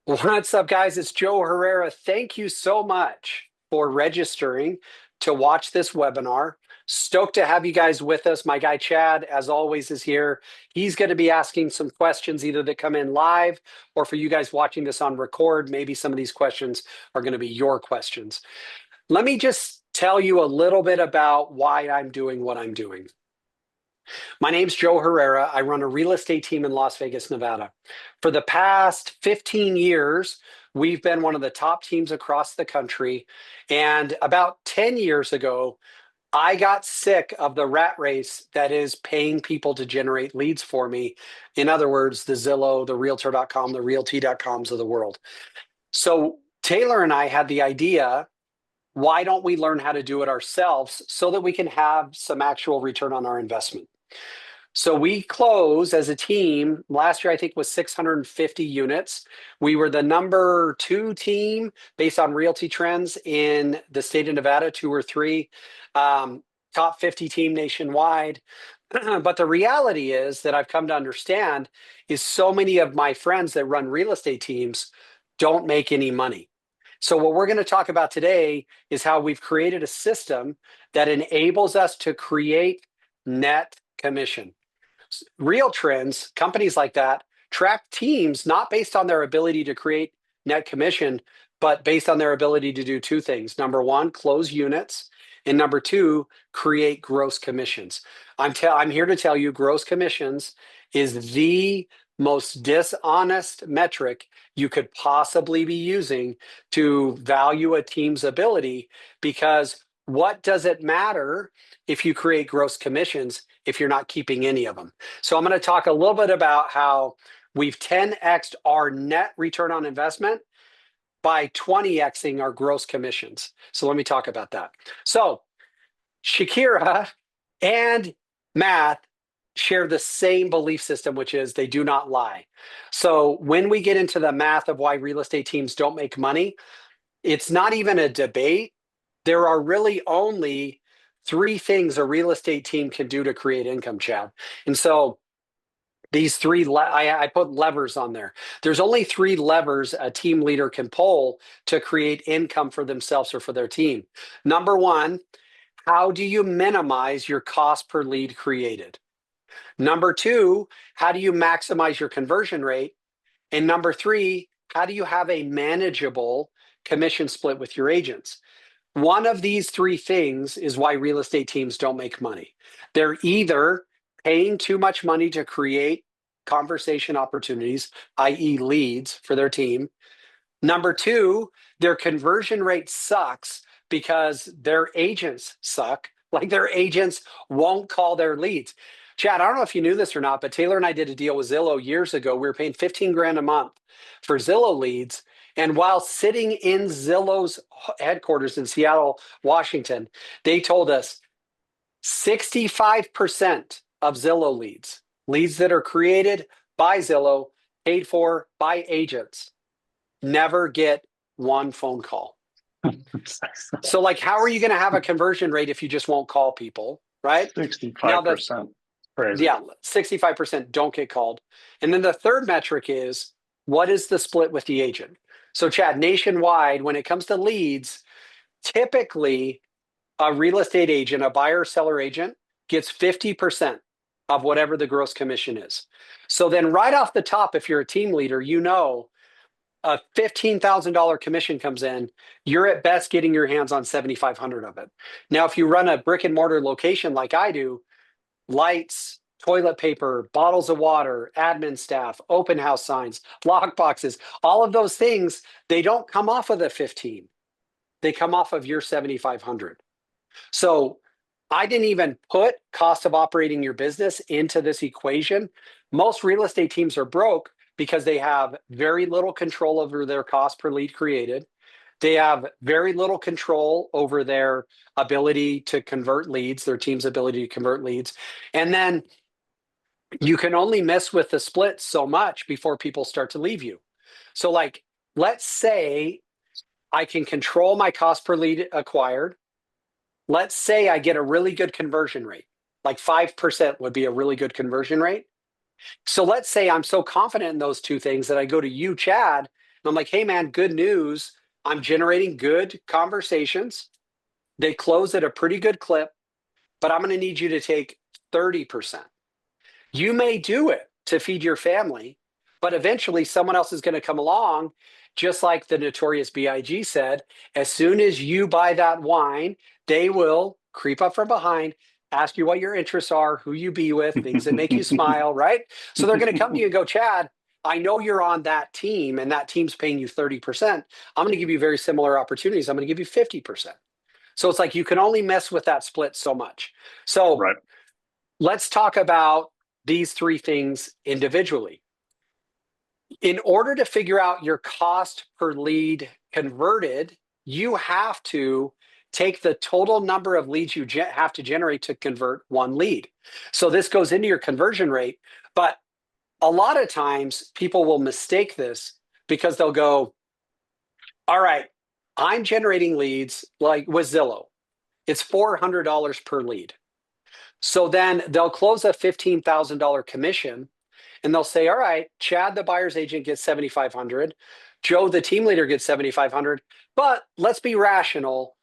What's up, guys? It's Joe Herrera. Thank you so much for registering to watch this webinar. Stoked to have you guys with us. My guy Chad, as always, is here. He's going to be asking some questions either that come in live or for you guys watching this on record. Maybe some of these questions are going to be your questions. Let me just tell you a little bit about why I'm doing what I'm doing. My name's Joe Herrera. I run a real estate team in Las Vegas, Nevada. For the past 15 years, we've been one of the top teams across the country. And about 10 years ago, I got sick of the rat race that is paying people to generate leads for me. In other words, the Zillow, the Realtor.com, the Realty.coms of the world. So Taylor and I had the idea, why don't we learn how to do it ourselves so that we can have some actual return on our investment? So we closed as a team last year, I think was 650 units. We were the number 2 team based on Realty Trends in the state of Nevada, 2 or 3, top 50 team nationwide. But the reality is that I've come to understand is so many of my friends that run real estate teams don't make any money. So what we're going to talk about today is how we've created a system that enables us to create net commission. Real Trends, companies like that, track teams not based on their ability to create net commission, but based on their ability to do 2 things. Number 1, close units. And number 2, create gross commissions. I'm here to tell you gross commissions is the most dishonest metric you could possibly be using to value a team's ability, because what does it matter if you create gross commissions if you're not keeping any of them? So I'm going to talk a little bit about how we've 10x'd our net return on investment by 20xing our gross commissions. So let me talk about that. So Shakira and Matt share the same belief system, which is they do not lie. So when we get into the math of why real estate teams don't make money, it's not even a debate. There are really only 3 things a real estate team can do to create income, Chad. And so these 3, I put levers on there. There's only 3 levers a team leader can pull to create income for themselves or for their team. Number 1, how do you minimize your cost per lead created? Number 2, how do you maximize your conversion rate? And number 3, how do you have a manageable commission split with your agents? One of these 3 things is why real estate teams don't make money. They're either paying too much money to create conversation opportunities, i.e. leads for their team. Number 2, their conversion rate sucks because their agents suck. Like their agents won't call their leads. Chad, I don't know if you knew this or not, but Taylor and I did a deal with Zillow years ago. We were paying 15 grand a month for Zillow leads. And while sitting in Zillow's headquarters in Seattle, Washington, they told us 65% of Zillow leads that are created by Zillow, paid for by agents, never get one phone call. So like, how are you going to have a conversion rate if you just won't call people, right? 65%. Crazy. Yeah, 65% don't get called. And then the third metric is, what is the split with the agent? So Chad, nationwide, when it comes to leads, typically a real estate agent, a buyer seller agent, gets 50% of whatever the gross commission is. So then right off the top, if you're a team leader, you know a $15,000 commission comes in, you're at best getting your hands on 7,500 of it. Now, if you run a brick and mortar location like I do, lights, toilet paper, bottles of water, admin staff, open house signs, lock boxes, all of those things, they don't come off of the 15. They come off of your 7,500. So I didn't even put cost of operating your business into this equation. Most real estate teams are broke because they have very little control over their cost per lead created. They have very little control over their ability to convert leads, their team's ability to convert leads. And then you can only mess with the split so much before people start to leave you. So like, let's say I can control my cost per lead acquired. Let's say I get a really good conversion rate, like 5% would be a really good conversion rate. So let's say I'm so confident in those 2 things that I go to you, Chad, And I'm like, hey, man, good news. I'm generating good conversations. They close at a pretty good clip, but I'm going to need you to take 30%. You may do it to feed your family, but eventually someone else is going to come along, just like the notorious BIG said. As soon as you buy that wine, they will creep up from behind, ask you what your interests are, who you be with, things that make you smile, right? So they're going to come to you and go, Chad, I know you're on that team and that team's paying you 30%. I'm going to give you very similar opportunities. I'm going to give you 50%. So it's like you can only mess with that split so much. So Right. let's talk about these three things individually. In order to figure out your cost per lead converted, you have to take the total number of leads you have to generate to convert one lead. So this goes into your conversion rate, but a lot of times people will mistake this because they'll go, all right, I'm generating leads like with Zillow. It's $400 per lead. So then they'll close a $15,000 commission and they'll say, all right, Chad, the buyer's agent gets 7,500. Joe, the team leader gets 7,500. But let's be rational.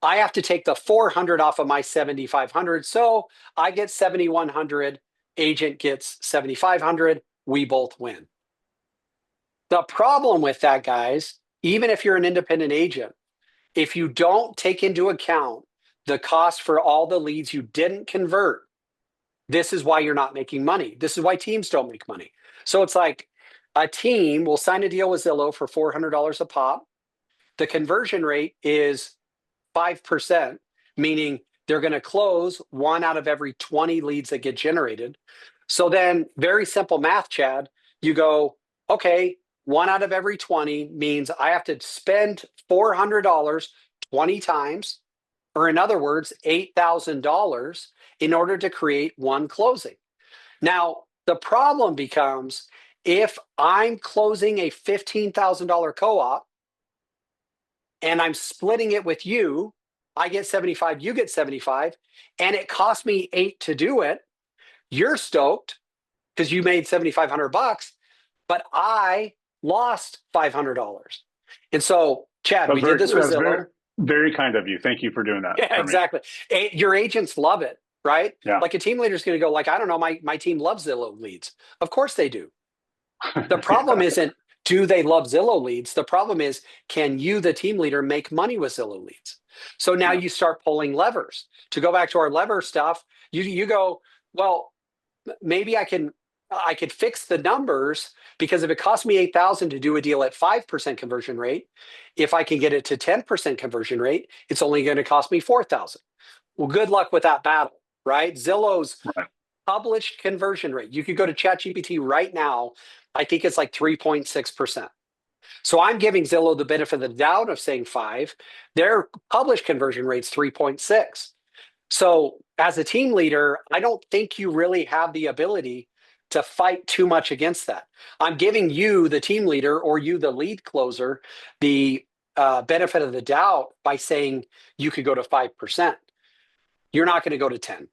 I have to take the 400 off of my 7,500. So I get 7,100. Agent gets 7,500. We both win. The problem with that, guys, even if you're an independent agent, if you don't take into account the cost for all the leads you didn't convert, this is why you're not making money. This is why teams don't make money. So it's like a team will sign a deal with Zillow for $400 a pop. The conversion rate is 5%, meaning they're going to close one out of every 20 leads that get generated. So then, very simple math, Chad, you go, okay, one out of every 20 means I have to spend $400 20 times, or in other words, $8,000 in order to create one closing. Now, the problem becomes if I'm closing a $15,000 co-op and I'm splitting it with you, I get 75, you get 75, and it cost me 8 to do it. You're stoked because you made 7,500 bucks, but I lost $500. And so, Chad, we did this with Zillow. Very, very kind of you. Thank you for doing that. Yeah, exactly. Your agents love it, right? Yeah. Like a team leader is going to go, like, I don't know, my team loves Zillow leads. Of course they do. The problem isn't, do they love Zillow leads? The problem is, can you, the team leader, make money with Zillow leads? So now you start pulling levers. To go back to our lever stuff, you go, well, maybe I could fix the numbers because if it costs me 8,000 to do a deal at 5% conversion rate, if I can get it to 10% conversion rate, it's only going to cost me 4,000. Well, good luck with that battle, right? Zillow's published conversion rate. You could go to ChatGPT right now. I think it's like 3.6%. So I'm giving Zillow the benefit of the doubt of saying 5. Their published conversion rate's 3.6. So as a team leader, I don't think you really have the ability to fight too much against that. I'm giving you, the team leader, or you, the lead closer, the benefit of the doubt by saying you could go to 5%. You're not going to go to 10.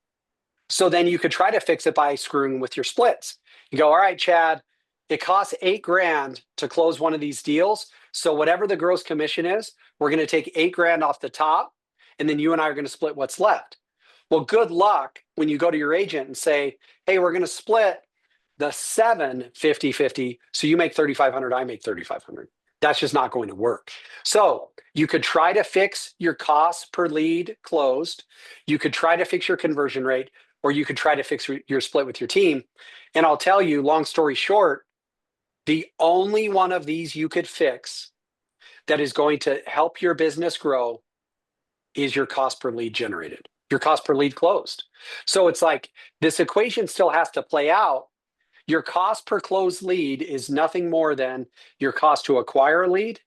So then you could try to fix it by screwing with your splits. You go, all right, Chad, it costs $8,000 to close one of these deals. So whatever the gross commission is, we're going to take $8,000 off the top, and then you and I are going to split what's left. Well, good luck when you go to your agent and say, hey, we're going to split the 7 50-50. So you make 3,500, I make 3,500. That's just not going to work. So you could try to fix your cost per lead closed. You could try to fix your conversion rate, or you could try to fix your split with your team. And I'll tell you, long story short, the only one of these you could fix that is going to help your business grow is your cost per lead generated, your cost per lead closed. So it's like this equation still has to play out. Your cost per closed lead is nothing more than your cost to acquire a lead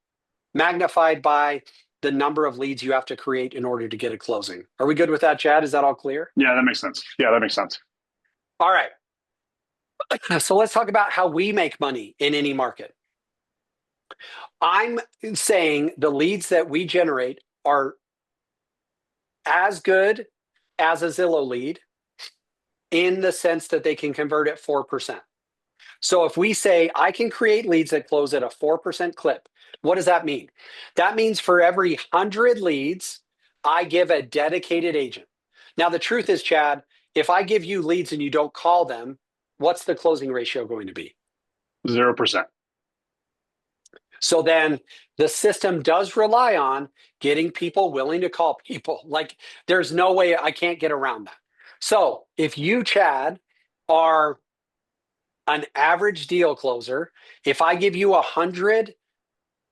magnified by the number of leads you have to create in order to get a closing. Are we good with that, Chad? Is that all clear? Yeah, that makes sense. Yeah, that makes sense. All right. So let's talk about how we make money in any market. I'm saying the leads that we generate are as good as a Zillow lead in the sense that they can convert at 4%. So if we say I can create leads that close at a 4% clip, what does that mean? That means for every 100 leads, I give a dedicated agent. Now, the truth is, Chad, if I give you leads and you don't call them, what's the closing ratio going to be? 0%. So then the system does rely on getting people willing to call people. Like there's no way I can't get around that. So if you, Chad, are an average deal closer, if I give you 100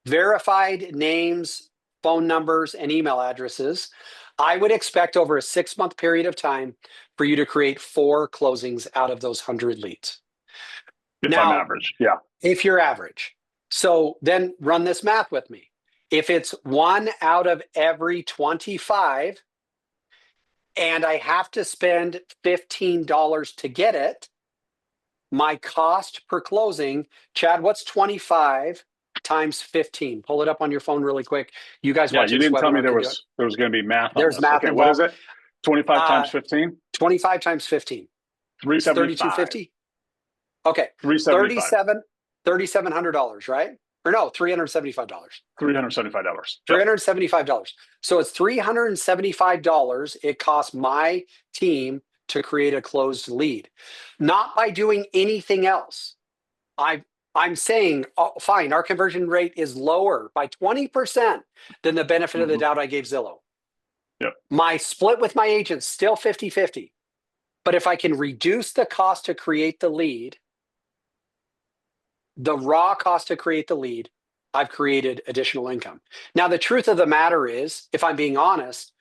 verified names, phone numbers, and email addresses, I would expect over a 6-month period of time for you to create 4 closings out of those 100 leads. If I'm Now, average, yeah. if you're average. So then run this math with me. If it's 1 out of every 25 and I have to spend $15 to get it, my cost per closing, Chad, what's 25 times 15? Pull it up on your phone really quick. You guys Yeah, watching you this didn't tell me webinar can do it. there was going to be math on There's this. math Okay, what is involved. it? 25 times 15? 25 times 15. 375. 3250. Okay. 375. $3,700, right? Or no, $375. $375. Yep. $375. So it's $375 it costs my team to create a closed lead, not by doing anything else. I'm saying, oh, fine, our conversion rate is lower by 20% than the benefit of the doubt I gave Zillow. Yep. My split with my agents still 50-50. But if I can reduce the cost to create the lead, the raw cost to create the lead, I've created additional income. Now, the truth of the matter is, if I'm being honest,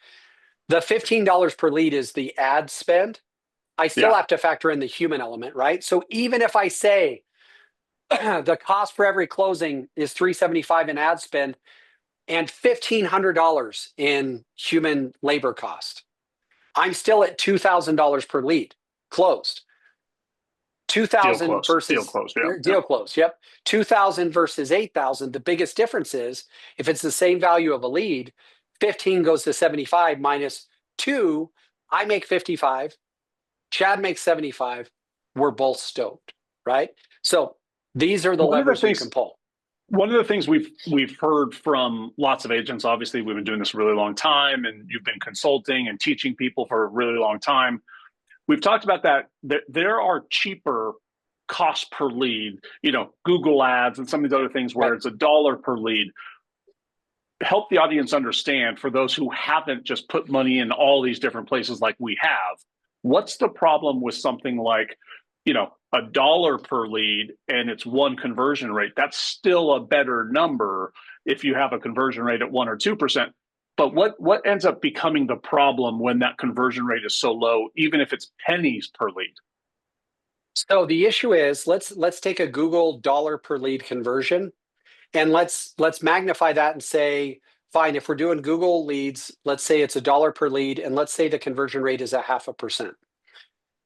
the $15 per lead is the ad spend. I still have to factor in the human element, right? So even if I say the cost for every closing is $375 in ad spend and $1,500 in human labor cost, I'm still at $2,000 per lead closed. 2,000 versus deal closed. Yeah. deal closed. Yep. 2,000 versus 8,000. The biggest difference is if it's the same value of a lead, 15 goes to 75 minus 2. I make 55. Chad makes 75. We're both stoked, right? So these are the levers we can pull. One of the things we've heard from lots of agents, obviously we've been doing this a really long time, and you've been consulting and teaching people for a really long time. We've talked about that there are cheaper cost per lead, Google ads and some of these other things where it's $1 per lead. Help the audience understand, for those who haven't just put money in all these different places like we have, what's the problem with something like, $1 per lead and it's 1 conversion rate? That's still a better number if you have a conversion rate at 1 or 2%. But what ends up becoming the problem when that conversion rate is so low, even if it's pennies per lead? So the issue is, let's take a Google dollar per lead conversion, and let's magnify that and say, fine, if we're doing Google leads, let's say it's $1 per lead, and let's say the conversion rate is 0.5%.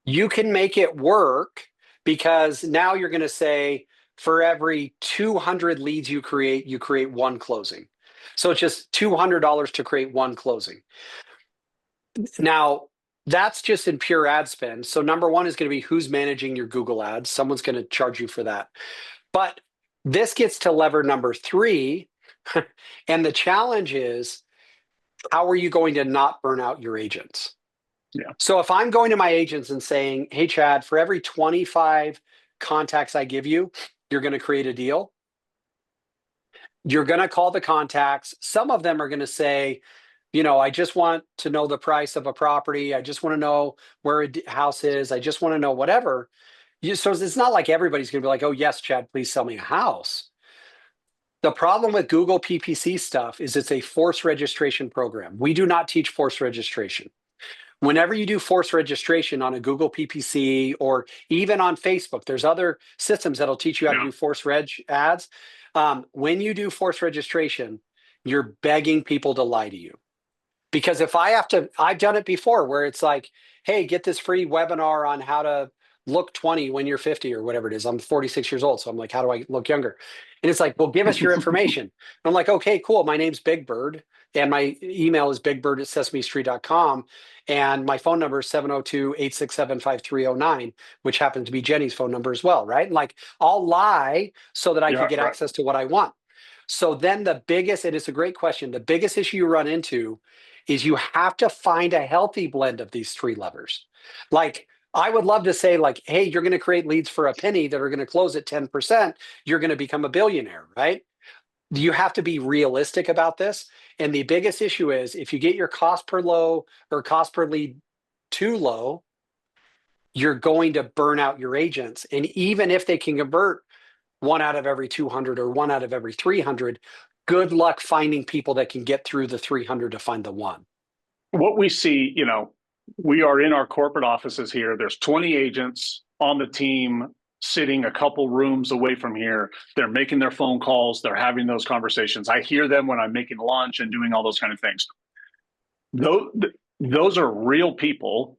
You can make it work because now you're going to say for every 200 leads you create 1 closing. So it's just $200 to create 1 closing. Now, that's just in pure ad spend. So number 1 is going to be who's managing your Google ads. Someone's going to charge you for that. But this gets to lever number 3. And the challenge is, how are you going to not burn out your agents? Yeah. So if I'm going to my agents and saying, hey, Chad, for every 25 contacts I give you, you're going to create a deal. You're going to call the contacts. Some of them are going to say, I just want to know the price of a property. I just want to know where a house is. I just want to know whatever. So it's not like everybody's going to be like, oh, yes, Chad, please sell me a house. The problem with Google PPC stuff is it's a forced registration program. We do not teach forced registration. Whenever you do forced registration on a Google PPC or even on Facebook, there's other systems that'll teach you how to do forced reg ads. When you do forced registration, you're begging people to lie to you. Because if I have to, I've done it before where it's like, hey, get this free webinar on how to look 20 when you're 50 or whatever it is. I'm 46 years old. So I'm like, how do I look younger? And it's like, well, give us your information. I'm like, okay, cool. My name's Big Bird. And my email is bigbird@sesamestreet.com. And my phone number is 702-867-5309, which happens to be Jenny's phone number as well, right? Like I'll lie so that I can Yeah, get right. access to what I want. So then the biggest, and it's a great question, the biggest issue you run into is you have to find a healthy blend of these three levers. Like I would love to say like, hey, you're going to create leads for a penny that are going to close at 10%. You're going to become a billionaire, right? You have to be realistic about this. And the biggest issue is if you get your cost per low or cost per lead too low, you're going to burn out your agents. And even if they can convert one out of every 200 or one out of every 300, good luck finding people that can get through the 300 to find the one. What we see, we are in our corporate offices here. There's 20 agents on the team sitting a couple rooms away from here. They're making their phone calls. They're having those conversations. I hear them when I'm making lunch and doing all those kind of things. Those are real people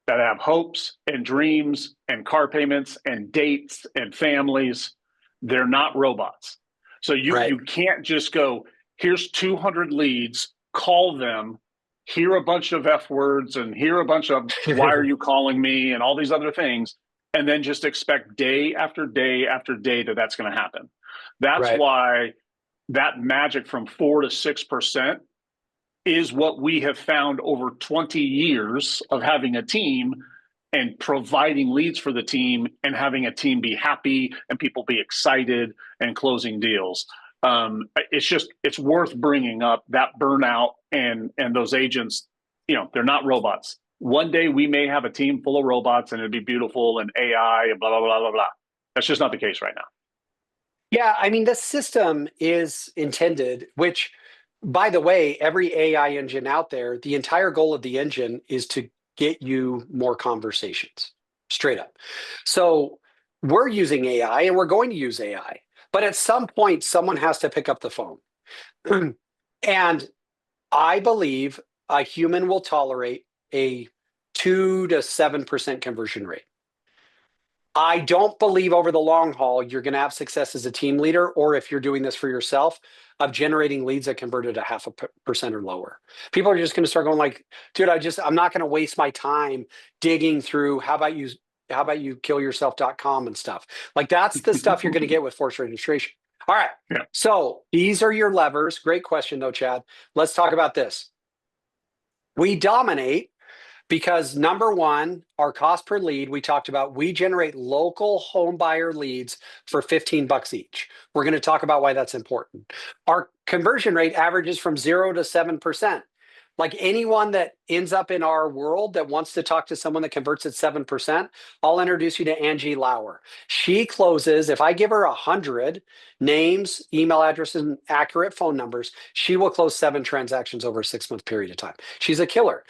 that have hopes and dreams and car payments and dates and families. They're not robots. So Right. you can't just go, here's 200 leads, call them, hear a bunch of F words and hear a bunch of why are you calling me and all these other things, and then just expect day after day after day that that's going to happen. That's Right. why that magic from 4 to 6% is what we have found over 20 years of having a team and providing leads for the team and having a team be happy and people be excited and closing deals. It's worth bringing up that burnout and those agents. They're not robots. One day we may have a team full of robots and it'd be beautiful and AI and blah blah blah blah blah. That's just not the case right now. Yeah, I mean, the system is intended, which, by the way, every AI engine out there, the entire goal of the engine is to get you more conversations, straight up. So we're using AI and we're going to use AI, but at some point, someone has to pick up the phone. And I believe a human will tolerate a 2 to 7% conversion rate. I don't believe over the long haul you're going to have success as a team leader, or if you're doing this for yourself, of generating leads that converted a 0.5% or lower. People are just going to start going like, dude, I'm not going to waste my time digging through how about you killyourself.com and stuff. Like that's the stuff you're going to get with forced registration. All right. Yeah. So these are your levers. Great question though, Chad. Let's talk about this. We dominate because number one, our cost per lead, we talked about, we generate local home buyer leads for $15 each. We're going to talk about why that's important. Our conversion rate averages from 0 to 7%. Like anyone that ends up in our world that wants to talk to someone that converts at 7%, I'll introduce you to Angie Lauer. She closes, if I give her 100 names, email addresses, and accurate phone numbers, she will close 7 transactions over a 6-month period of time. She's a killer.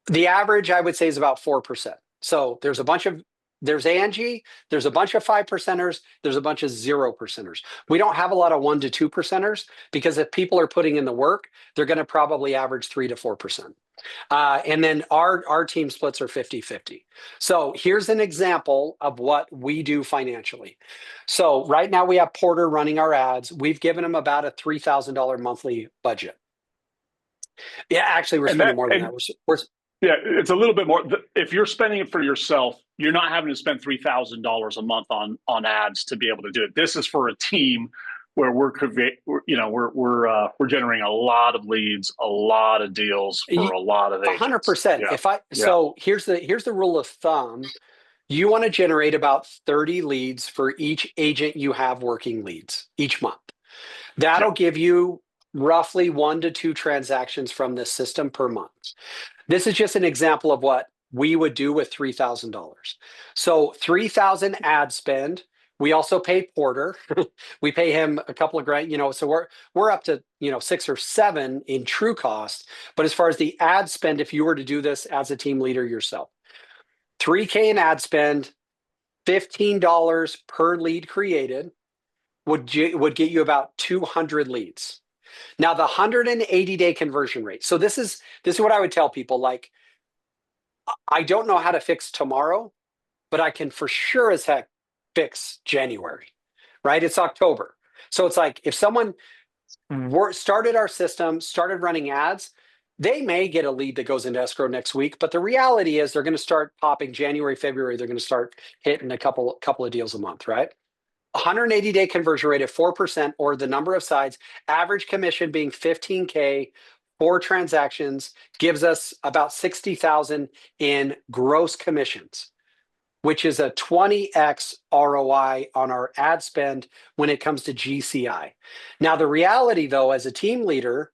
The average, I would say, is about 4%. So there's Angie, there's a bunch of 5%ers, there's a bunch of 0%ers. We don't have a lot of 1 to 2%ers because if people are putting in the work, they're going to probably average 3 to 4%. And then our team splits are 50-50. So here's an example of what we do financially. So right now we have Porter running our ads. We've given him about a $3,000 monthly budget. Yeah, actually, we're spending more than that. Yeah, it's a little bit more. If you're spending it for yourself, you're not having to spend $3,000 a month on ads to be able to do it. This is for a team where we're generating a lot of leads, a lot of deals for a lot of agents. 100%. Yeah. So here's the rule of thumb. You want to generate about 30 leads for each agent you have working leads each month. That'll give you roughly 1 to 2 transactions from this system per month. This is just an example of what we would do with $3,000. So $3,000 ad spend. We also pay Porter. We pay him a couple of grand, so we're up to, 6 or 7 in true cost. But as far as the ad spend, if you were to do this as a team leader yourself, $3K in ad spend, $15 per lead created would get you about 200 leads. Now the 180-day conversion rate. So this is what I would tell people. Like, I don't know how to fix tomorrow, but I can for sure as heck fix January, right? It's October. So it's like if someone started our system, started running ads. They may get a lead that goes into escrow next week, but the reality is they're going to start popping January, February. They're going to start hitting a couple of deals a month, right? 180-day conversion rate of 4%, or the number of sides, average commission being 15K, 4 transactions gives us about 60,000 in gross commissions, which is a 20x ROI on our ad spend when it comes to GCI. Now, the reality though, as a team leader,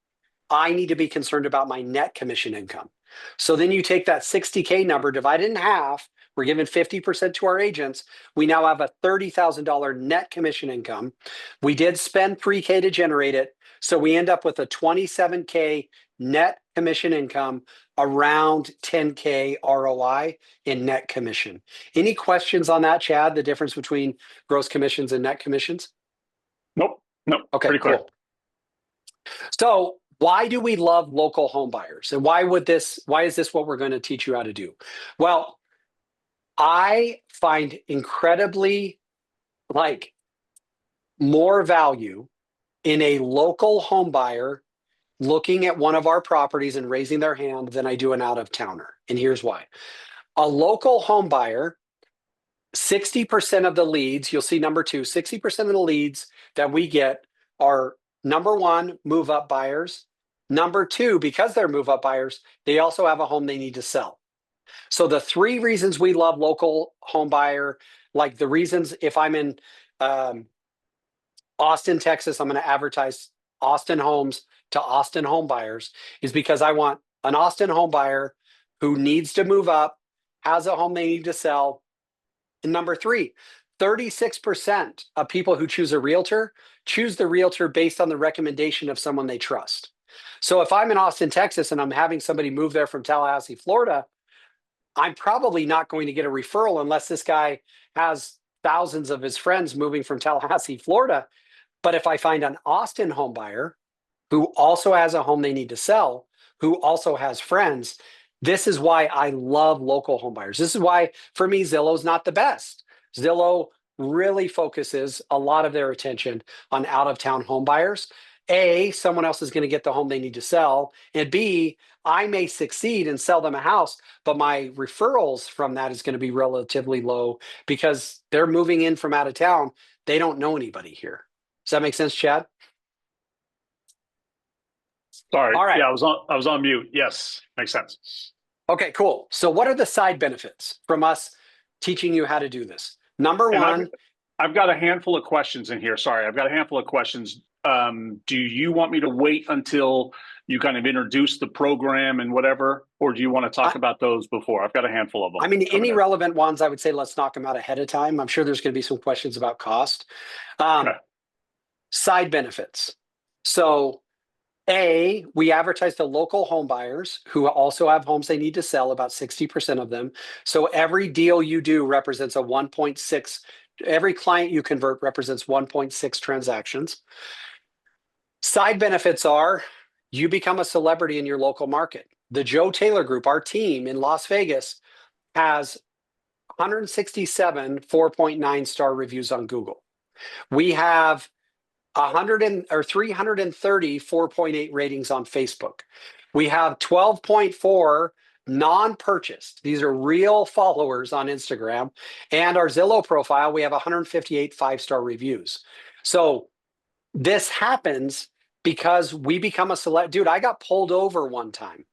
I need to be concerned about my net commission income. So then you take that 60K number, divide it in half. We're giving 50% to our agents. We now have a $30,000 net commission income. We did spend 3K to generate it. So we end up with a 27K net commission income, around 10K ROI in net commission. Any questions on that, Chad? The difference between gross commissions and net commissions? Nope. Nope. Okay, Pretty clear. cool. So why do we love local home buyers? And why is this what we're going to teach you how to do? Well, I find incredibly more value in a local home buyer looking at one of our properties and raising their hand than I do an out of towner. And here's why. A local home buyer, 60% of the leads, you'll see number two, 60% of the leads that we get are number one, move up buyers. Number two, because they're move up buyers, they also have a home they need to sell. So the 3 reasons we love local home buyer, like the reasons if I'm in Austin, Texas, I'm going to advertise Austin homes to Austin home buyers, is because I want an Austin home buyer who needs to move up, has a home they need to sell. And number 3, 36% of people who choose a realtor choose the realtor based on the recommendation of someone they trust. So if I'm in Austin, Texas, and I'm having somebody move there from Tallahassee, Florida, I'm probably not going to get a referral unless this guy has thousands of his friends moving from Tallahassee, Florida. But if I find an Austin home buyer who also has a home they need to sell, who also has friends, this is why I love local home buyers. This is why, for me, Zillow's not the best. Zillow really focuses a lot of their attention on out-of-town home buyers. A, someone else is going to get the home they need to sell. And B, I may succeed and sell them a house, but my referrals from that is going to be relatively low because they're moving in from out of town. They don't know anybody here. Does that make sense, Chad? Sorry. All right. Yeah, I was on mute. Yes, makes sense. Okay, cool. So what are the side benefits from us teaching you how to do this? Number one, I've got a handful of questions in here. Sorry, I've got a handful of questions. Do you want me to wait until you kind of introduce the program and whatever, or do you want to talk about those before? I've got a handful of them. I mean, any relevant ones, I would say let's knock them out ahead of time. I'm sure there's going to be some questions about cost. Okay. Side benefits. So A, we advertise to local home buyers who also have homes they need to sell, about 60% of them. So every deal you do represents a 1.6, every client you convert represents 1.6 transactions. Side benefits are you become a celebrity in your local market. The Joe Taylor Group, our team in Las Vegas, has 167 4.9 star reviews on Google. We have 330 4.8 ratings on Facebook. We have 12.4 non-purchased. These are real followers on Instagram. And our Zillow profile, we have 158 5-star reviews. So this happens because we become a select. Dude, I got pulled over one time.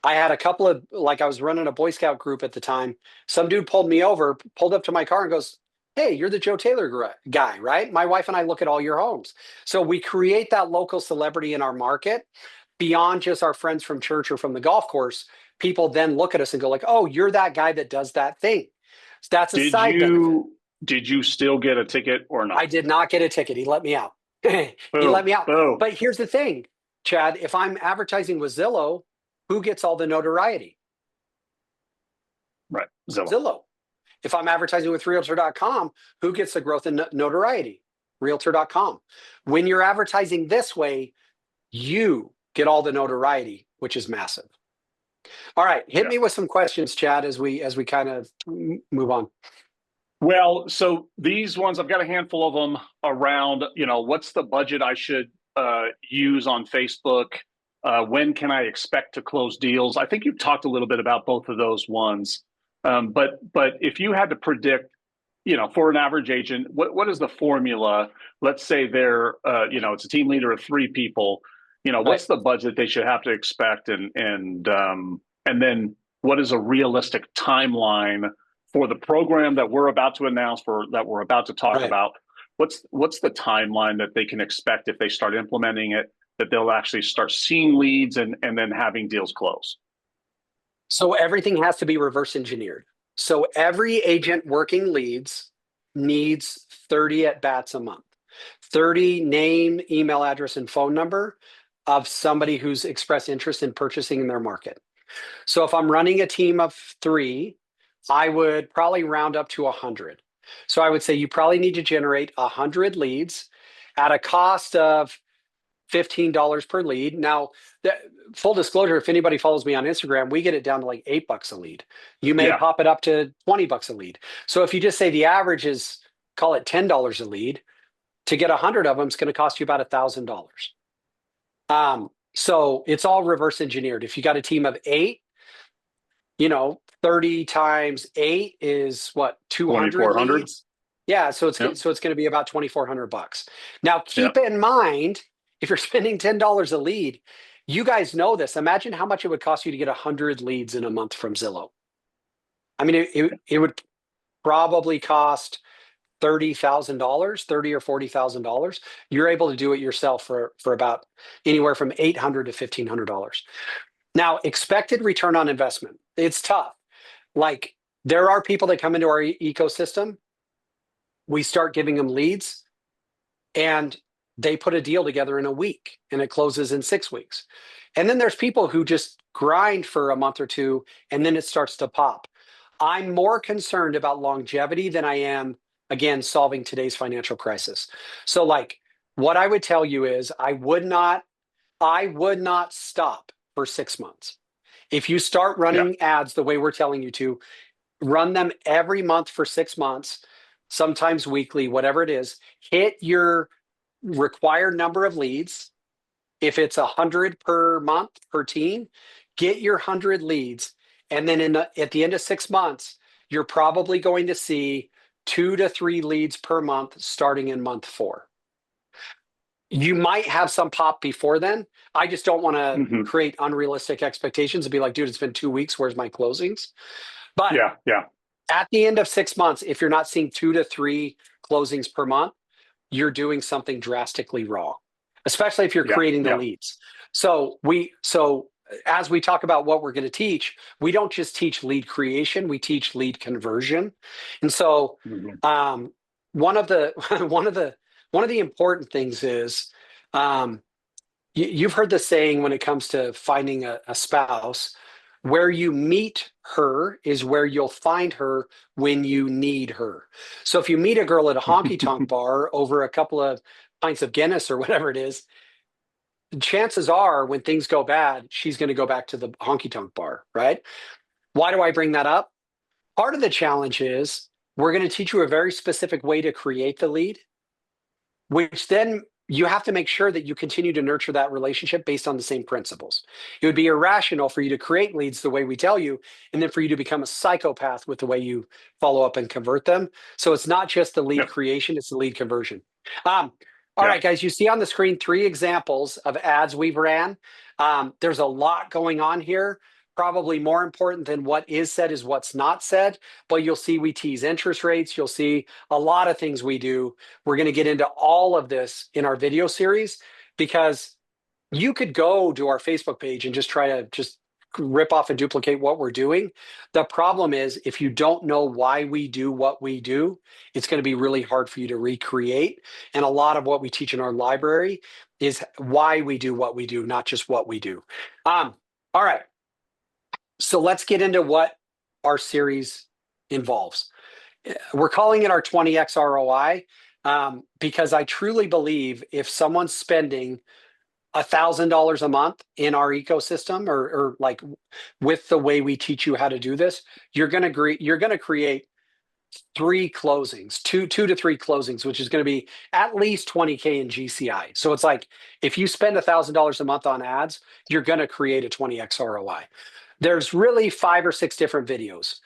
I had a couple of, I was running a Boy Scout group at the time. Some dude pulled me over, pulled up to my car and goes, "Hey, you're the Joe Taylor guy, right? My wife and I look at all your homes." So we create that local celebrity in our market beyond just our friends from church or from the golf course. People then look at us and go like, "Oh, you're that guy that does that thing." So that's a side benefit. Did you still get a ticket or not? I did not get a ticket. He let me out. He let me out. Boom. But here's the thing, Chad, if I'm advertising with Zillow, who gets all the notoriety? Right. Zillow. If I'm advertising with Realtor.com, who gets the growth in notoriety? Realtor.com. When you're advertising this way, you get all the notoriety, which is massive. All right, hit me with some questions, Chad, as we kind of move on. Well, so these ones, I've got a handful of them around, what's the budget I should use on Facebook? When can I expect to close deals? I think you've talked a little bit about both of those ones. But if you had to predict, for an average agent, what is the formula? Let's say they're, it's a team leader of three people. Right. What's the budget they should have to expect, and then what is a realistic timeline for the program that we're about to announce, for that we're about to talk Right. about? What's the timeline that they can expect if they start implementing it, that they'll actually start seeing leads and then having deals close? So everything has to be reverse engineered. So every agent working leads needs 30 at bats a month. 30 name, email address, and phone number of somebody who's expressed interest in purchasing in their market. So if I'm running a team of 3, I would probably round up to 100. So I would say you probably need to generate 100 leads at a cost of $15 per lead. Now, full disclosure, if anybody follows me on Instagram, we get it down to like $8 a lead. You may Yeah, pop it up to $20 a lead. So if you just say the average is, call it $10 a lead, to get 100 of them is going to cost you about $1,000. So it's all reverse engineered. If you got a team of 8, 30 times 8 is what, 200 2,400. leads? Yeah, so it's Yep. so it's going to be about $2,400. Now, keep Yep. in mind, if you're spending $10 a lead, you guys know this. Imagine how much it would cost you to get 100 leads in a month from Zillow. I mean, it would probably cost $30,000, $30 or $40,000. You're able to do it yourself for about anywhere from $800 to $1,500. Now, expected return on investment. It's tough. Like, there are people that come into our ecosystem. We start giving them leads, and they put a deal together in a week, and it closes in 6 weeks. And then there's people who just grind for a month or two, and then it starts to pop. I'm more concerned about longevity than I am, again, solving today's financial crisis. So, like, what I would tell you is I would not stop for 6 months. If you start Yeah. running ads the way we're telling you to, run them every month for 6 months, sometimes weekly, whatever it is, hit your required number of leads. If it's 100 per month per team, get your 100 leads. And then at the end of 6 months, you're probably going to see 2 to 3 leads per month starting in month 4. You might have some pop before then. I just don't want to Hmm. create unrealistic expectations and be like, dude, it's been 2 weeks. Where's my closings? But Yeah. Yeah. at the end of 6 months, if you're not seeing 2 to 3 closings per month, you're doing something drastically wrong, especially if you're Yeah. creating the Yeah. leads. So as we talk about what we're going to teach, we don't just teach lead creation, we teach lead conversion. And so Hmm. um, one of the one of the important things is, you've heard the saying when it comes to finding a spouse, where you meet her is where you'll find her when you need her. So if you meet a girl at a honky tonk bar over a couple of pints of Guinness or whatever it is, chances are when things go bad, she's going to go back to the honky tonk bar, right? Why do I bring that up? Part of the challenge is we're going to teach you a very specific way to create the lead, which then you have to make sure that you continue to nurture that relationship based on the same principles. It would be irrational for you to create leads the way we tell you, and then for you to become a psychopath with the way you follow up and convert them. So it's not just the lead Yep. creation, it's the lead conversion. Um, all Yeah. right, guys, you see on the screen 3 examples of ads we've ran. There's a lot going on here. Probably more important than what is said is what's not said, but you'll see we tease interest rates. You'll see a lot of things we do. We're going to get into all of this in our video series, because you could go to our Facebook page and just try to just rip off and duplicate what we're doing. The problem is, if you don't know why we do what we do, it's going to be really hard for you to recreate. And a lot of what we teach in our library is why we do what we do, not just what we do. All right. So let's get into what our series involves. We're calling it our 20x ROI, because I truly believe if someone's spending $1,000 a month in our ecosystem, or like with the way we teach you how to do this, you're going to create three closings, two to three closings, which is going to be at least 20K in GCI. So it's like if you spend $1,000 a month on ads, you're going to create a 20x ROI. There's really 5 or 6 different videos.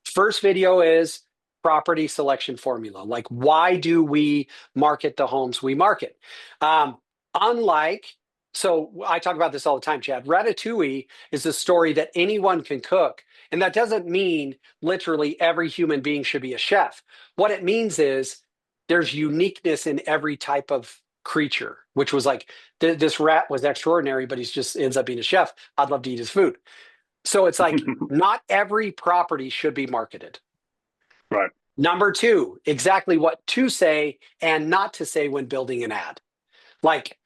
First video is property selection formula. Like, why do we market the homes we market? Um, unlike, so I talk about this all the time, Chad. Ratatouille is a story that anyone can cook. And that doesn't mean literally every human being should be a chef. What it means is there's uniqueness in every type of creature, which was like this rat was extraordinary, but he's just ends up being a chef. I'd love to eat his food. So it's like not every property should be marketed. Right. Number two, exactly what to say and not to say when building an ad. Like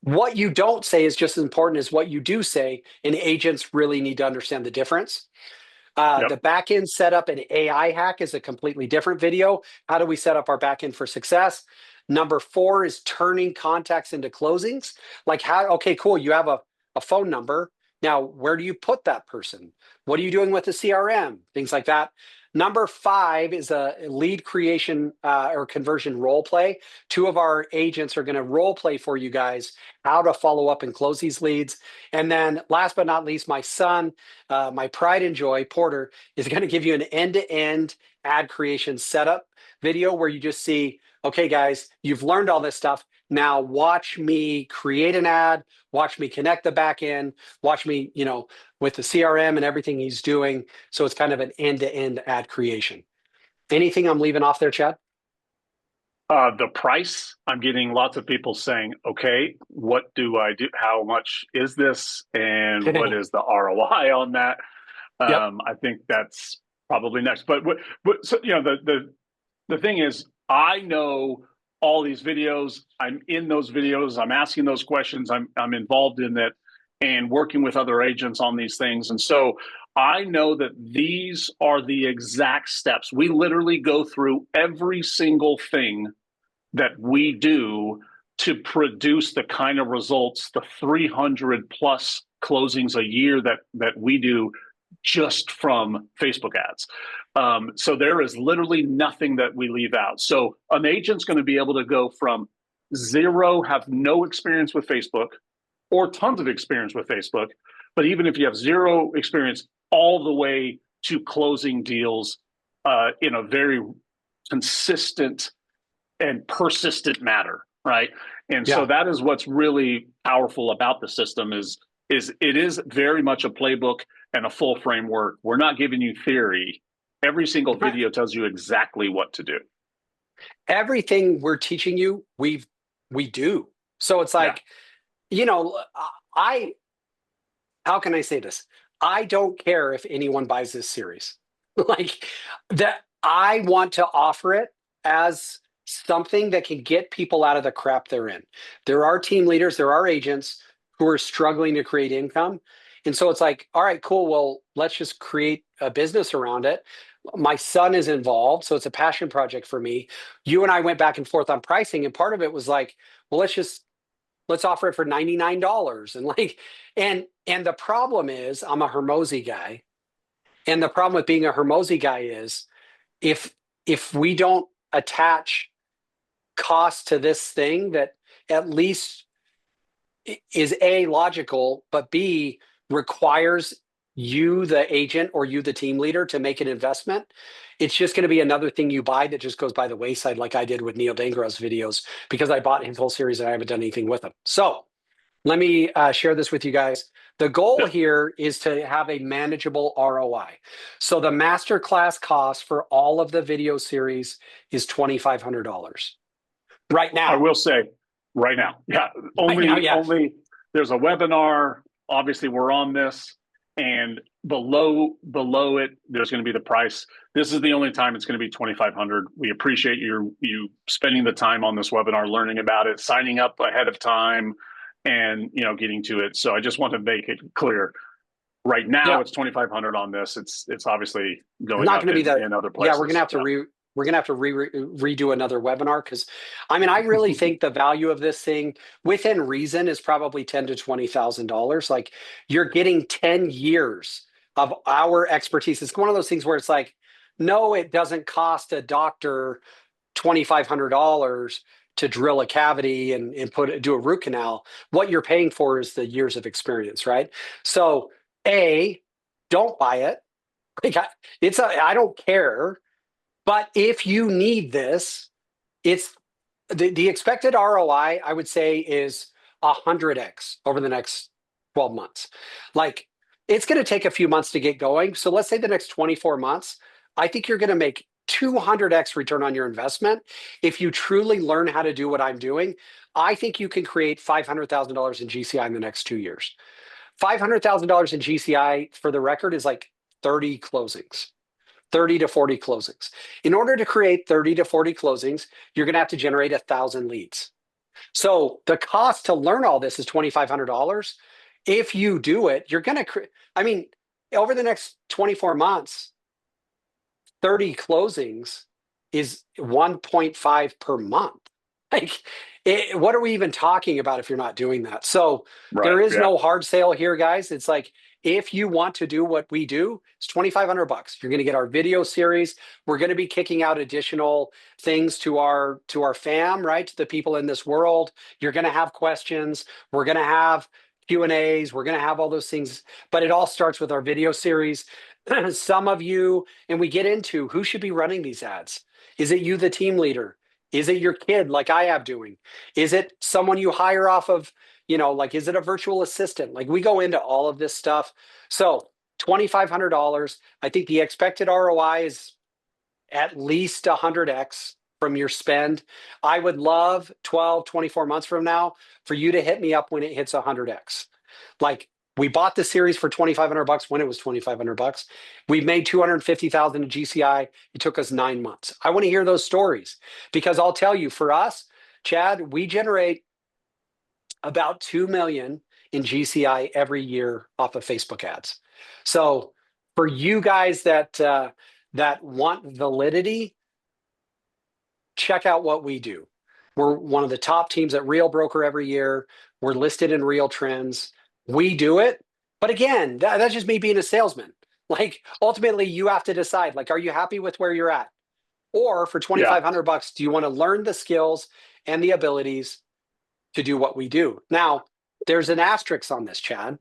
what you don't say is just as important as what you do say, and agents really need to understand the difference. Yep. The backend setup and AI hack is a completely different video. How do we set up our backend for success? Number 4 is turning contacts into closings. Like how, okay, cool. You have a phone number. Now, where do you put that person? What are you doing with the CRM? Things like that. Number 5 is a lead creation or conversion role play. 2 of our agents are going to role play for you guys how to follow up and close these leads. And then last but not least, my son, my pride and joy, Porter, is going to give you an end-to-end ad creation setup video where you just see, okay, guys, you've learned all this stuff. Now watch me create an ad, watch me connect the back end, watch me, with the CRM and everything he's doing. So it's kind of an end-to-end ad creation. Anything I'm leaving off there, Chad? The price, I'm getting lots of people saying, okay, what do I do? How much is this? And what is the ROI on that? Yep. I think that's probably next. But so, the thing is, I know all these videos. I'm in those videos. I'm asking those questions. I'm involved in it and working with other agents on these things. And so I know that these are the exact steps. We literally go through every single thing that we do to produce the kind of results, the 300 plus closings a year that we do just from Facebook ads. So there is literally nothing that we leave out. So an agent's going to be able to go from zero, have no experience with Facebook, or tons of experience with Facebook. But even if you have zero experience, all the way to closing deals in a very consistent and persistent manner, right? And so that is what's really powerful about the system is it is very much a playbook and a full framework. We're not giving you theory. Every single video tells you exactly what to do. Everything we're teaching you, we do. So it's like, how can I say this? I don't care if anyone buys this series. Like that, I want to offer it as something that can get people out of the crap they're in. There are team leaders, there are agents who are struggling to create income. And so it's like, all right, cool. Well, let's just create a business around it. My son is involved, so it's a passion project for me. You and I went back and forth on pricing, and part of it was like, well, let's offer it for $99. And like, and the problem is I'm a Hermosi guy. And the problem with being a Hermosi guy is if we don't attach cost to this thing that at least is A, logical, but B, requires you, the agent, or you, the team leader, to make an investment, it's just going to be another thing you buy that just goes by the wayside, like I did with Neil Dangra's videos, because I bought his whole series and I haven't done anything with them. So let me share this with you guys. The goal here is to have a manageable ROI. So the masterclass cost for all of the video series is $2,500 right now. I will say right now. Yeah. Only there's a webinar. Obviously we're on this, and below it, there's going to be the price. This is the only time it's going to be $2,500. We appreciate you spending the time on this webinar, learning about it, signing up ahead of time, and getting to it. So I just want to make it clear. Right now, it's $2,500 on this. It's obviously going up in other places. Yeah, we're gonna have to redo another webinar, because I really think the value of this thing within reason is probably $10,000 to $20,000. Like, you're getting 10 years of our expertise. It's one of those things where it's like, no, it doesn't cost a doctor $2,500 to drill a cavity and do a root canal. What you're paying for is the years of experience, right? So, A, don't buy it. Like, I don't care. But if you need this, it's the expected ROI, I would say, is 100x over the next 12 months. Like, it's going to take a few months to get going. So let's say the next 24 months, I think you're going to make 200x return on your investment if you truly learn how to do what I'm doing. I think you can create $500,000 in GCI in the next 2 years. $500,000 in GCI, for the record, is like 30 closings. 30 to 40 closings. In order to create 30 to 40 closings, you're going to have to generate 1,000 leads. So the cost to learn all this is $2,500. If you do it, you're going to, I mean, over the next 24 months, 30 closings is 1.5 per month. Like, what are we even talking about if you're not doing that? So there is no hard sale here, guys. It's like, if you want to do what we do, it's $2,500. You're going to get our video series. We're going to be kicking out additional things to our fam, right? To the people in this world. You're going to have questions. We're going to have Q&As. We're going to have all those things. But it all starts with our video series. Some of you, and we get into who should be running these ads. Is it you, the team leader? Is it your kid like I am doing? Is it someone you hire off of, like, is it a virtual assistant? Like, we go into all of this stuff. So $2,500, I think the expected ROI is at least 100x from your spend. I would love 12, 24 months from now for you to hit me up when it hits 100x. Like, we bought the series for $2,500 when it was $2,500. We made $250,000 in GCI. It took us 9 months. I want to hear those stories, because I'll tell you, for us, Chad, we generate about 2 million in GCI every year off of Facebook ads. So for you guys that want validity, check out what we do. We're one of the top teams at Real Broker every year. We're listed in Real Trends. We do it. But again, that's just me being a salesman. Like, ultimately, you have to decide, like, are you happy with where you're at? Or for $2,500, do you want to learn the skills and the abilities to do what we do? Now, there's an asterisk on this, Chad.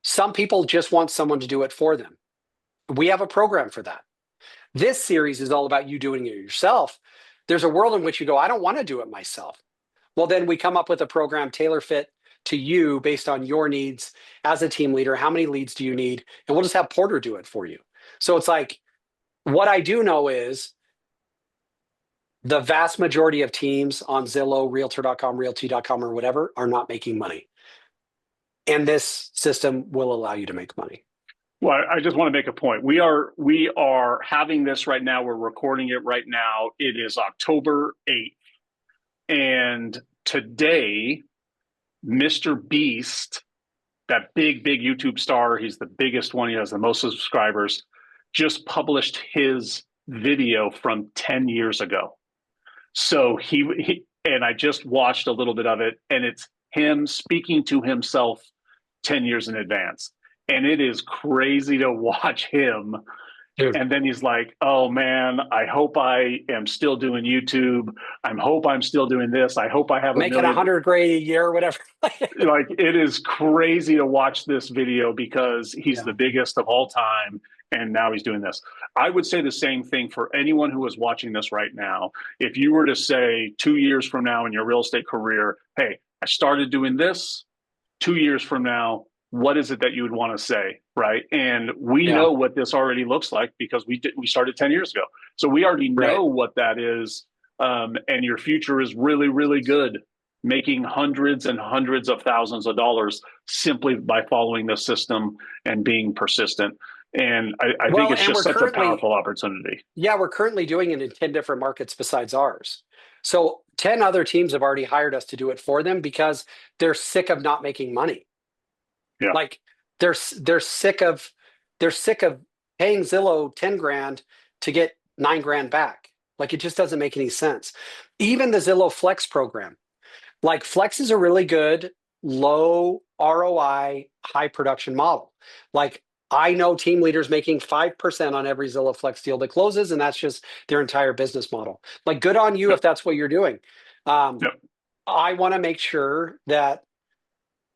Some people just want someone to do it for them. We have a program for that. This series is all about you doing it yourself. There's a world in which you go, I don't want to do it myself. Well, then we come up with a program tailor fit to you based on your needs as a team leader. How many leads do you need? And we'll just have Porter do it for you. So it's like, what I do know is the vast majority of teams on Zillow, Realtor.com, Realty.com, or whatever are not making money. And this system will allow you to make money. Well, I just want to make a point. We are having this right now. We're recording it right now. It is October 8th. And today, Mr. Beast, that big YouTube star, he's the biggest one, he has the most subscribers, just published his video from 10 years ago. So he and I just watched a little bit of it, and it's him speaking to himself 10 years in advance. And it is crazy to watch him. Dude. And then he's like, oh man, I hope I am still doing YouTube. I hope I'm still doing this. I hope I have making 100 grand a year or whatever. Like, it is crazy to watch this video because he's the biggest of all time. And now he's doing this. I would say the same thing for anyone who is watching this right now. If you were to say 2 years from now in your real estate career, hey, I started doing this, 2 years from now, what is it that you would want to say, right? And we know what this already looks like because we started 10 years ago. So we already know what that is. And your future is really, really good, making hundreds and hundreds of thousands of dollars simply by following the system and being persistent. And I think it's just such a powerful opportunity. Yeah, we're currently doing it in 10 different markets besides ours. So 10 other teams have already hired us to do it for them because they're sick of not making money. Yeah. Like, they're sick of paying Zillow 10 grand to get 9 grand back. Like, it just doesn't make any sense. Even the Zillow Flex program, like, Flex is a really good low ROI, high production model. Like, I know team leaders making 5% on every Zillow Flex deal that closes, and that's just their entire business model. Like, good on you Yep. if that's what you're doing. Um, Yep. I want to make sure that,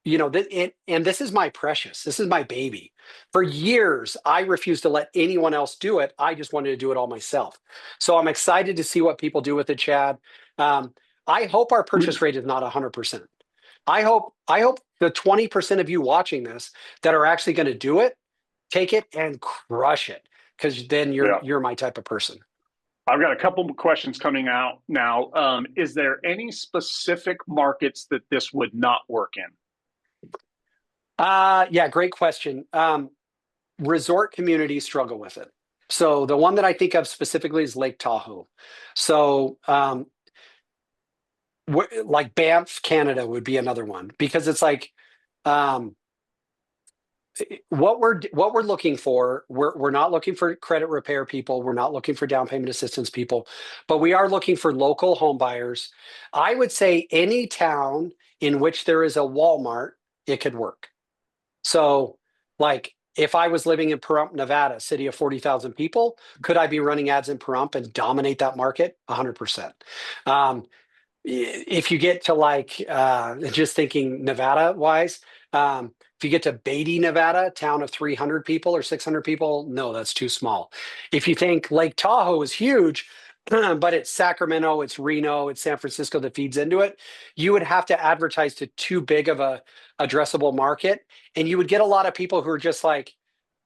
and this is my precious, this is my baby. For years, I refused to let anyone else do it. I just wanted to do it all myself. So I'm excited to see what people do with it, Chad. Um, I hope our purchase rate is not 100%. I hope the 20% of you watching this that are actually going to do it, take it and crush it, because then you're Yeah. you're my type of person. I've got a couple of questions coming out now. Is there any specific markets that this would not work in? Yeah, great question. Resort communities struggle with it. So the one that I think of specifically is Lake Tahoe. So like Banff, Canada would be another one, because it's like, um, what we're looking for, we're not looking for credit repair people, we're not looking for down payment assistance people, but we are looking for local home buyers. I would say any town in which there is a Walmart, it could work. So, like, if I was living in Pahrump, Nevada, city of 40,000 people, could I be running ads in Pahrump and dominate that market? 100%. Um, if you get to like, just thinking Nevada wise, if you get to Beatty, Nevada, town of 300 people or 600 people, no, that's too small. If you think Lake Tahoe is huge, but it's Sacramento, it's Reno, it's San Francisco that feeds into it, you would have to advertise to too big of a addressable market, and you would get a lot of people who are just like,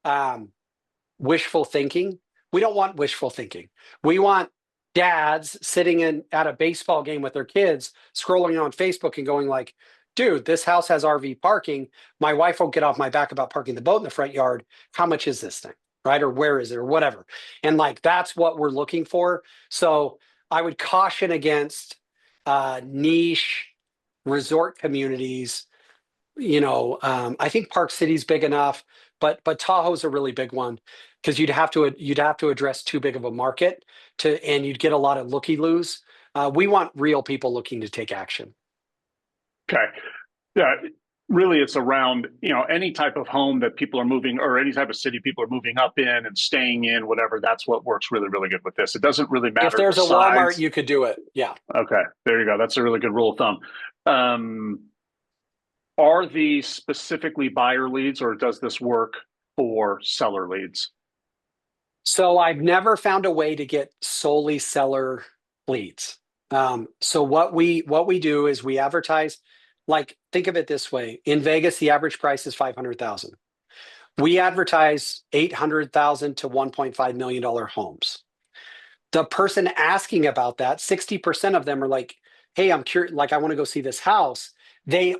um, wishful thinking. We don't want wishful thinking. We want dads sitting in at a baseball game with their kids, scrolling on Facebook and going like, dude, this house has RV parking. My wife won't get off my back about parking the boat in the front yard. How much is this thing? Right? Or where is it? Or whatever. And like, that's what we're looking for. So I would caution against niche resort communities. I think Park City's big enough, but Tahoe's a really big one, because you'd have to address too big of a market and you'd get a lot of looky loos. We want real people looking to take action. Okay. Yeah. Really, it's around, any type of home that people are moving, or any type of city people are moving up in and staying in, whatever. That's what works really, really good with this. It doesn't really If matter the there's a Walmart, size. you could do it. Yeah. Okay. There you go. That's a really good rule of thumb. Um, are these specifically buyer leads, or does this work for seller leads? So I've never found a way to get solely seller leads. So what we do is we advertise. Like, think of it this way: in Vegas, the average price is 500,000. We advertise 800,000 to 1.5 million dollar homes. The person asking about that, 60% of them are like, "Hey, I'm curious. Like, I want to go see this house." They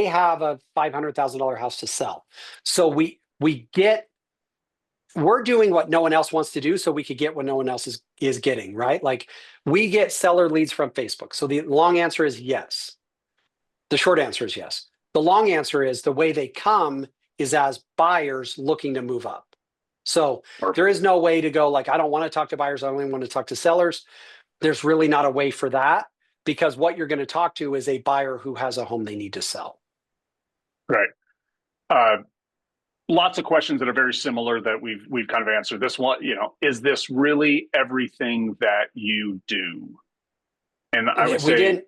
have a $500,000 house to sell. So we're doing what no one else wants to do, so we could get what no one else is getting, right? Like, we get seller leads from Facebook. So the long answer is yes. The short answer is yes. The long answer is the way they come is as buyers looking to move up. So there is no way to go like, I don't want to talk to buyers, I only want to talk to sellers. There's really not a way for that, because what you're going to talk to is a buyer who has a home they need to sell. Right. Lots of questions that are very similar that we've kind of answered. This one, is this really everything that you do? And I would We say, didn't,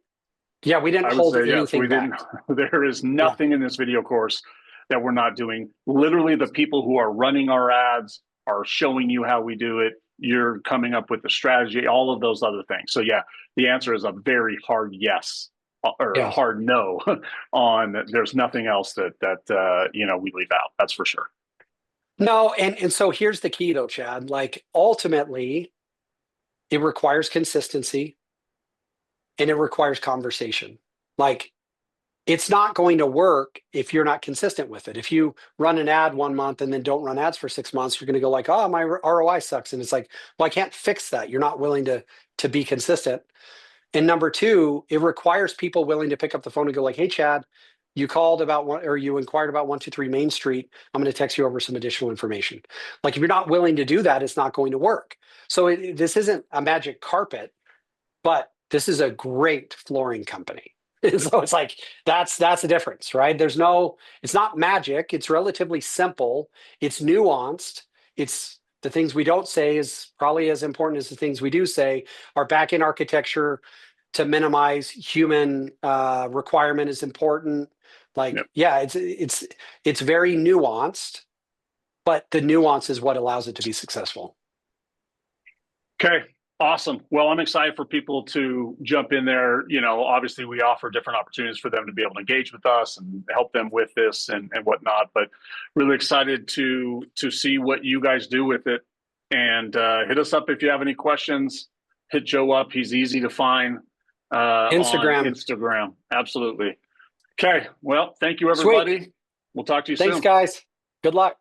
yeah, we didn't hold yes, we anything back. didn't. There is Yeah. nothing in this video course that we're not doing. Literally, the people who are running our ads are showing you how we do it. You're coming up with the strategy, all of those other things. So yeah, the answer is a very hard yes or Yeah. hard no on there's nothing else that we leave out. That's for sure. No, and so here's the key though, Chad. Like, ultimately, it requires consistency and it requires conversation. Like, it's not going to work if you're not consistent with it. If you run an ad 1 month and then don't run ads for 6 months, you're going to go like, oh, my ROI sucks. And it's like, well, I can't fix that. You're not willing to be consistent. And number two, it requires people willing to pick up the phone and go like, hey, Chad, you called about one, or you inquired about 123 Main Street. I'm going to text you over some additional information. Like, if you're not willing to do that, it's not going to work. So this isn't a magic carpet, but this is a great flooring company. And so it's like that's the difference, right? It's not magic. It's relatively simple. It's nuanced. It's the things we don't say is probably as important as the things we do say. Our back-end architecture to minimize human requirement is important. Like, Yep. yeah, it's very nuanced, but the nuance is what allows it to be successful. Okay. Awesome. Well, I'm excited for people to jump in there. Obviously we offer different opportunities for them to be able to engage with us and help them with this and whatnot, but really excited to see what you guys do with it. And hit us up if you have any questions. Hit Joe up. He's easy to find on Instagram. Instagram. Absolutely. Okay. Well, thank you, Sweet. everybody. We'll talk to you Thanks, soon. guys. Good luck.